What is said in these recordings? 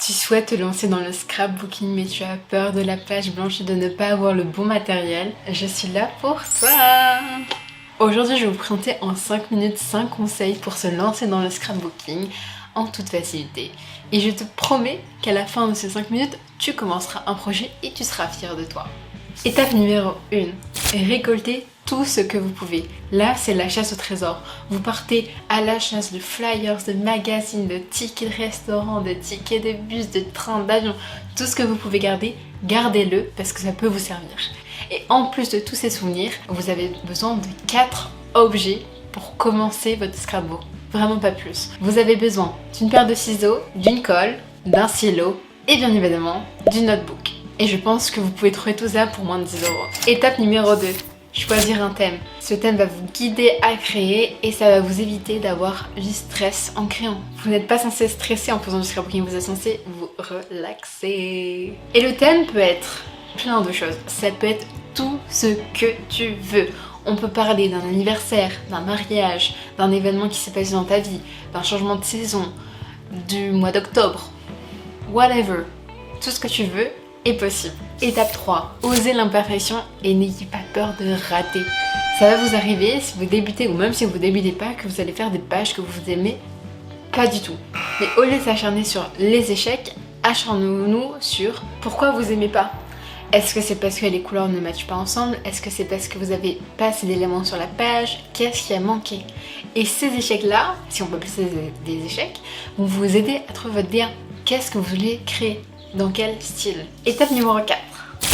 Tu souhaites te lancer dans le scrapbooking mais tu as peur de la page blanche et de ne pas avoir le bon matériel? Je suis là pour toi! Aujourd'hui, je vais vous présenter en 5 minutes 5 conseils pour se lancer dans le scrapbooking en toute facilité. Et je te promets qu'à la fin de ces 5 minutes, tu commenceras un projet et tu seras fier de toi. Étape numéro 1. Récolter tout ce que vous pouvez. Là, c'est la chasse au trésor. Vous partez à la chasse de flyers, de magazines, de tickets de restaurant, de tickets de bus, de train, d'avion. Tout ce que vous pouvez garder, gardez-le parce que ça peut vous servir. Et en plus de tous ces souvenirs, vous avez besoin de 4 objets pour commencer votre scrapbook. Vraiment pas plus. Vous avez besoin d'une paire de ciseaux, d'une colle, d'un stylo et bien évidemment d'une notebook. Et je pense que vous pouvez trouver tout ça pour moins de 10 €. Étape numéro 2. Choisir un thème. Ce thème va vous guider à créer et ça va vous éviter d'avoir du stress en créant. Vous n'êtes pas censé stresser en faisant du scrapbooking, vous êtes censé vous relaxer. Et le thème peut être plein de choses. Ça peut être tout ce que tu veux. On peut parler d'un anniversaire, d'un mariage, d'un événement qui s'est passé dans ta vie, d'un changement de saison, du mois d'octobre, whatever. Tout ce que tu veux est possible. Étape 3. Osez l'imperfection et n'ayez pas peur de rater. Ça va vous arriver si vous débutez ou même si vous débutez pas que vous allez faire des pages que vous aimez pas du tout. Mais au lieu de s'acharner sur les échecs, acharnons-nous sur pourquoi vous aimez pas. Est-ce que c'est parce que les couleurs ne matchent pas ensemble? Est-ce que c'est parce que vous avez pas assez d'éléments sur la page? Qu'est-ce qui a manqué? Et ces échecs-là, si on peut appeler ça des échecs, vont vous aider à trouver votre bien. Qu'est-ce que vous voulez créer? Dans quel style? Étape numéro 4.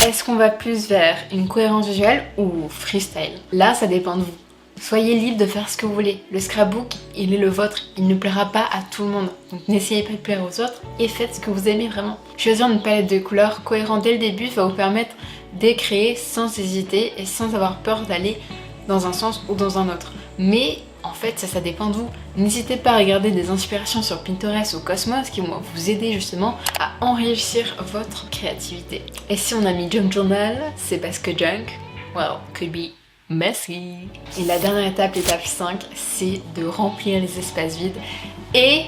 Est-ce qu'on va plus vers une cohérence visuelle ou freestyle? Là, ça dépend de vous. Soyez libre de faire ce que vous voulez. Le scrapbook, il est le vôtre. Il ne plaira pas à tout le monde. Donc n'essayez pas de plaire aux autres et faites ce que vous aimez vraiment. Choisir une palette de couleurs cohérente dès le début va vous permettre de créer sans hésiter et sans avoir peur d'aller dans un sens ou dans un autre. Mais en fait, ça dépend de vous. N'hésitez pas à regarder des inspirations sur Pinterest ou Cosmos qui vont vous aider justement à enrichir votre créativité. Et si on a mis Junk Journal, c'est parce que junk, well, could be messy. Et la dernière étape, l'étape 5, c'est de remplir les espaces vides et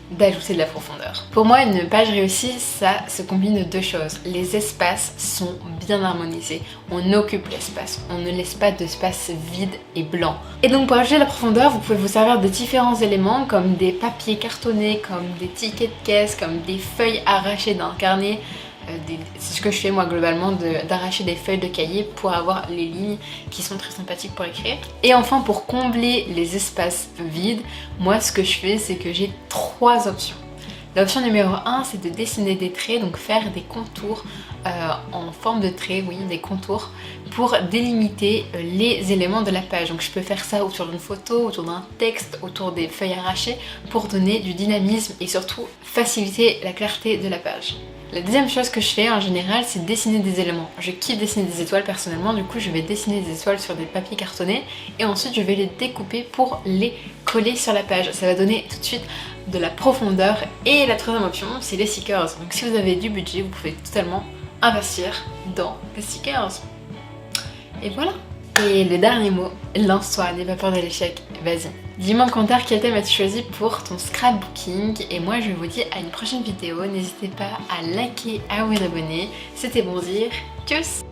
d'ajouter de la profondeur. Pour moi, une page réussie, ça se combine de deux choses. Les espaces sont bien harmonisés. On occupe l'espace. On ne laisse pas d'espace vide et blanc. Et donc pour ajouter de la profondeur, vous pouvez vous servir de différents éléments comme des papiers cartonnés, comme des tickets de caisse, comme des feuilles arrachées d'un carnet. C'est ce que je fais moi globalement, d'arracher des feuilles de cahier pour avoir les lignes qui sont très sympathiques pour écrire. Et enfin, pour combler les espaces vides, moi ce que je fais, c'est que j'ai 3 options. L'option numéro 1, c'est de dessiner des traits, donc faire des contours en forme de traits, oui, des contours, pour délimiter les éléments de la page. Donc je peux faire ça autour d'une photo, autour d'un texte, autour des feuilles arrachées, pour donner du dynamisme et surtout faciliter la clarté de la page. La deuxième chose que je fais en général, c'est dessiner des éléments. Je kiffe dessiner des étoiles personnellement, du coup je vais dessiner des étoiles sur des papiers cartonnés et ensuite je vais les découper pour les coller sur la page. Ça va donner tout de suite de la profondeur. Et la troisième option, c'est les stickers. Donc si vous avez du budget, vous pouvez totalement investir dans les stickers. Et voilà. Et le dernier mot, lance-toi, n'aie pas peur de l'échec, vas-y. Dis-moi en commentaire quel thème as-tu choisi pour ton scrapbooking et moi je vous dis à une prochaine vidéo. N'hésitez pas à liker, à vous abonner. C'était Bonzir, tchuss!